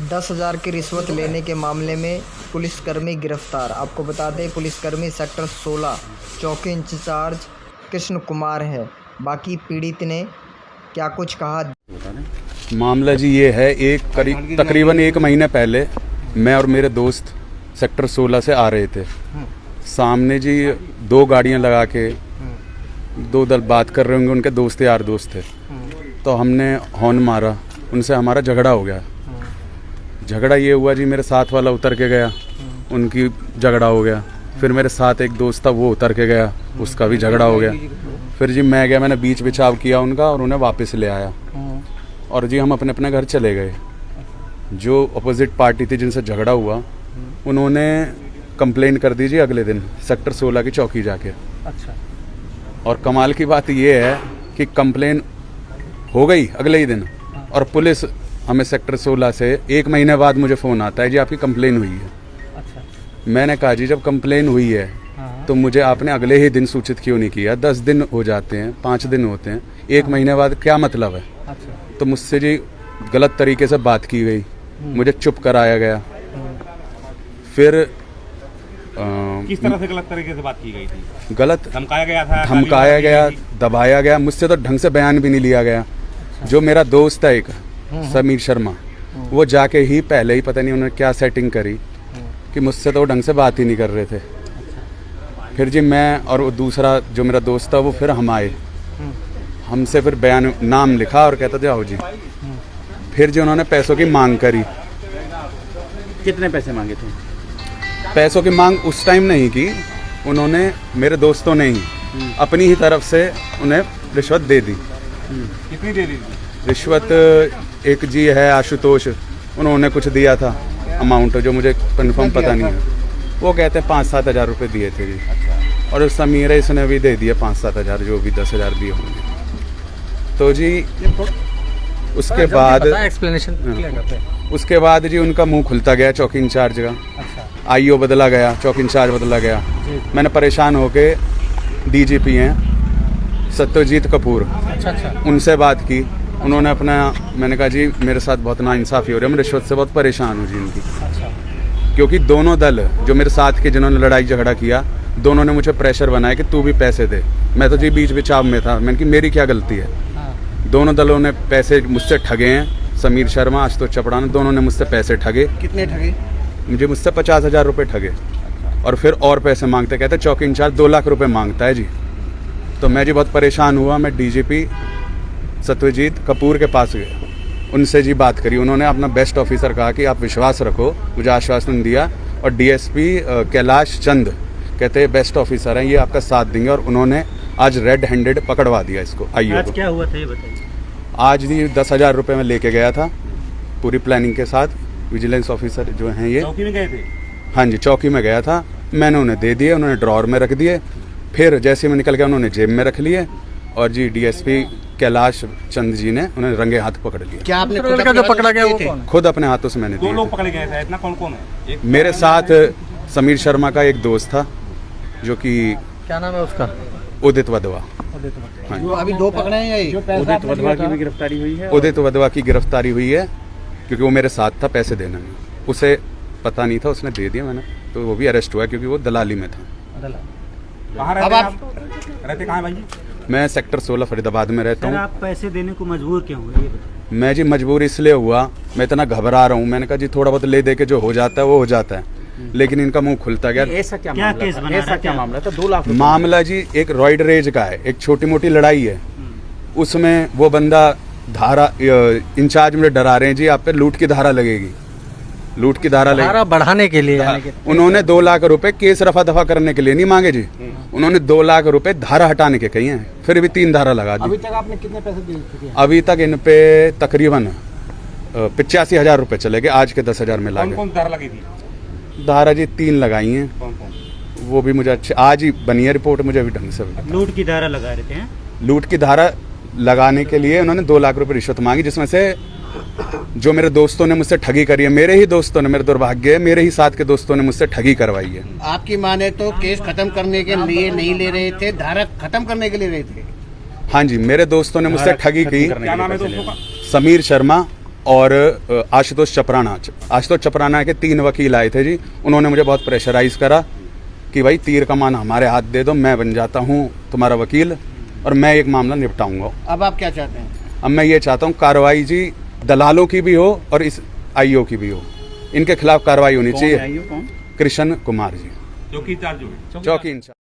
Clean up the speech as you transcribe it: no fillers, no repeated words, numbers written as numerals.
10,000 की रिश्वत लेने के मामले में पुलिसकर्मी गिरफ्तार। आपको बता दें पुलिसकर्मी सेक्टर 16 चौकी इंचार्ज कृष्ण कुमार है। बाकी पीड़ित ने क्या कुछ कहा। मामला जी ये है, तकरीबन 1 महीने पहले मैं और मेरे दोस्त सेक्टर 16 से आ रहे थे। सामने जी 2 गाड़ियां लगा के 2 दल बात कर रहे होंगे, उनके दोस्त यार दोस्त थे। तो हमने हॉर्न मारा, उनसे हमारा झगड़ा हो गया। झगड़ा ये हुआ जी, मेरे साथ वाला उतर के गया, उनकी झगड़ा हो गया। फिर मेरे साथ एक दोस्त था, वो उतर के गया, उसका भी झगड़ा हो गया। फिर जी मैं गया, मैंने बीच बिछाव किया उनका और उन्हें वापस ले आया। और जी हम अपने अपने घर चले गए। जो अपोजिट पार्टी थी जिनसे झगड़ा हुआ, उन्होंने कंप्लेन कर दी जी अगले दिन सेक्टर 16 की चौकी जाके। अच्छा। और कमाल की बात ये है कि कंप्लेन हो गई अगले ही दिन, और पुलिस हमें सेक्टर 16 से 1 महीने बाद मुझे फ़ोन आता है, जी आपकी कंप्लेन हुई है। अच्छा। मैंने कहा जी जब कंप्लेन हुई है तो मुझे आपने अगले ही दिन सूचित क्यों नहीं किया? 10 दिन हो जाते हैं, 5 दिन होते हैं, 1 महीने बाद क्या मतलब है? अच्छा। तो मुझसे जी गलत तरीके से बात की गई, मुझे चुप कराया गया। फिर किस तरह से गलत तरीके से बात की गई थी? गलत धमकाया गया था, धमकाया गया, दबाया गया, मुझसे तो ढंग से बयान भी नहीं लिया गया। जो मेरा दोस्त है एक समीर शर्मा, वो जाके ही पहले ही पता नहीं उन्होंने क्या सेटिंग करी कि मुझसे तो ढंग से बात ही नहीं कर रहे थे। फिर जी मैं और वो दूसरा जो मेरा दोस्त था वो फिर हम आए, हमसे फिर बयान नाम लिखा और कहता जाओ जी। फिर जी उन्होंने पैसों की मांग करी। कितने पैसे मांगे थे? पैसों की मांग उस टाइम नहीं की उन्होंने, मेरे दोस्तों ने ही अपनी ही तरफ से उन्हें रिश्वत दे दी। कितनी दे दी थी? रिश्वत एक जी है आशुतोष, उन्होंने कुछ दिया था अमाउंट जो मुझे कन्फर्म पता नहीं है। वो कहते हैं 5-7 हज़ार रुपये दिए थे जी। और समीर इसने भी दे दिया 5-7 हज़ार, जो भी 10 हज़ार दिए होंगे। तो जी उसके बाद उसके बाद जी उनका मुंह खुलता गया चौकी इंचार्ज का। आईओ बदला गया, चौकी इंचार्ज बदला गया। मैंने परेशान होके डीजीपी हैं सत्यजीत कपूर, उनसे बात की। उन्होंने अपना, मैंने कहा जी मेरे साथ बहुत नाइंसाफ़ी हो रही है, मैं रिश्वत से बहुत परेशान हूँ जी इनकी। क्योंकि दोनों दल जो मेरे साथ के जिन्होंने लड़ाई झगड़ा किया, दोनों ने मुझे प्रेशर बनाया कि तू भी पैसे दे। मैं तो जी बीच बिचाव में था, मैंने कि मेरी क्या गलती है? दोनों दलों ने पैसे मुझसे ठगे हैं। समीर शर्मा, आशुतोष चपड़ाना, दोनों ने मुझसे पैसे ठगे। कितने ठगे? मुझसे 50,000 रुपये ठगे। और फिर और पैसे मांगते, कहते चौकी इंचार्ज 2 लाख रुपए मांगता है जी। तो मैं जी बहुत परेशान हुआ। मैं डीजीपी सत्यजीत कपूर के पास गया, उनसे जी बात करी। उन्होंने अपना बेस्ट ऑफिसर कहा कि आप विश्वास रखो, मुझे आश्वासन दिया। और डीएसपी कैलाश चंद कहते हैं बेस्ट ऑफिसर हैं, ये आपका साथ देंगे। और उन्होंने आज रेड हैंडेड पकड़वा दिया इसको। आइए आज क्या हुआ था ये बताइए। आज जी 10,000 रुपये में लेके गया था पूरी प्लानिंग के साथ। विजिलेंस ऑफिसर जो हैं ये चौकी में गए थे? हाँ जी, चौकी में गया था। मैंने उन्हें दे दिए, उन्होंने ड्रॉर में रख दिए। फिर जैसे मैं निकल गया उन्होंने जेब में रख लिए। और जी डीएसपी कैलाश चंद जी ने उन्हें रंगे हाथ पकड़ लिया। क्या आपने जो पकड़ा गया वो कौन? खुद अपने हाथों से मैंने दिए। 2 लोग पकड़े गए थे, इतना कौन कौन है? मेरे साथ समीर शर्मा का एक दोस्त था जो कि क्या नाम है उसका? उदित वधवा। हाँ, अभी 2 पकड़े हैं या एक? उदित वधवा की भी गिरफ्तारी हुई है? उदित वधवा की गिरफ्तारी हुई है क्योंकि वो मेरे साथ था पैसे देने में। उसे पता नहीं था, उसने दे दिया मैंने, तो वो भी अरेस्ट हुआ क्योंकि वो दलाली में था। कहाँ रहते हैं आप? रहते कहाँ भाई? मैं सेक्टर 16 फरीदाबाद में रहता हूँ। आप पैसे देने को मजबूर क्यों हुए ये बताइए। मैं जी मजबूर इसलिए हुआ, मैं इतना घबरा रहा हूँ। मैंने कहा जी थोड़ा बहुत ले दे के जो हो जाता है वो हो जाता है, लेकिन इनका मुंह खुलता गया। ऐसा क्या मामला था? 2 लाख मामला जी एक रॉयड रेज का है, एक छोटी मोटी लड़ाई है। उसमें वो बंदा धारा इंचार्ज में डरा रहे हैं जी आप पे लूट की धारा लगेगी, लूट की धारा बढ़ाने के लिए। उन्होंने 2 लाख रुपए केस रफा दफा करने के लिए नहीं मांगे जी, उन्होंने 2 लाख रुपए धारा हटाने के कही हैं। फिर भी 3 धारा लगा दी। अभी तक आपने कितने पैसे दिए चुके हैं? अभी तक इन पे तकरीबन 85,000 रुपए चले गए। आज के 10,000 में लगे। कौन धारा लगी थी? धारा जी 3 लगाई हैं। कौन कौन? वो भी मुझे अच्छे, आज ही बनी है रिपोर्ट, मुझे अभी ढंग से। लूट की धारा लगा रहे थे? लूट की धारा लगाने के लिए उन्होंने 2 लाख रुपए रिश्वत मांगी, जिसमें से जो मेरे दोस्तों ने मुझसे ठगी करी है, मेरे ही दोस्तों ने, मेरे दुर्भाग्य है, मेरे ही साथ के दोस्तों ने मुझसे ठगी करवाई है। आपकी माने तो केस खत्म करने के लिए नहीं ले रहे थे, धारा खत्म करने के लिए रहे थे? हाँ जी, मेरे दोस्तों ने मुझसे ठगी की। क्या नाम है दोस्तों का? समीर शर्मा और आशुतोष चपराना के 3 वकील आए थे जी। उन्होंने मुझे बहुत प्रेशराइज करा कि भाई तीर कमान हमारे हाथ दे दो, मैं बन जाता हूँ तुम्हारा वकील और मैं एक मामला निपटाऊंगा। अब आप क्या चाहते हैं? अब मैं ये चाहता हूँ कार्रवाई जी दलालों की भी हो और इस आईओ की भी हो, इनके खिलाफ कार्रवाई होनी चाहिए। कौन? कृष्ण कुमार जी, चौकी इंचार्ज हो गए। चौकी इंचार्ज।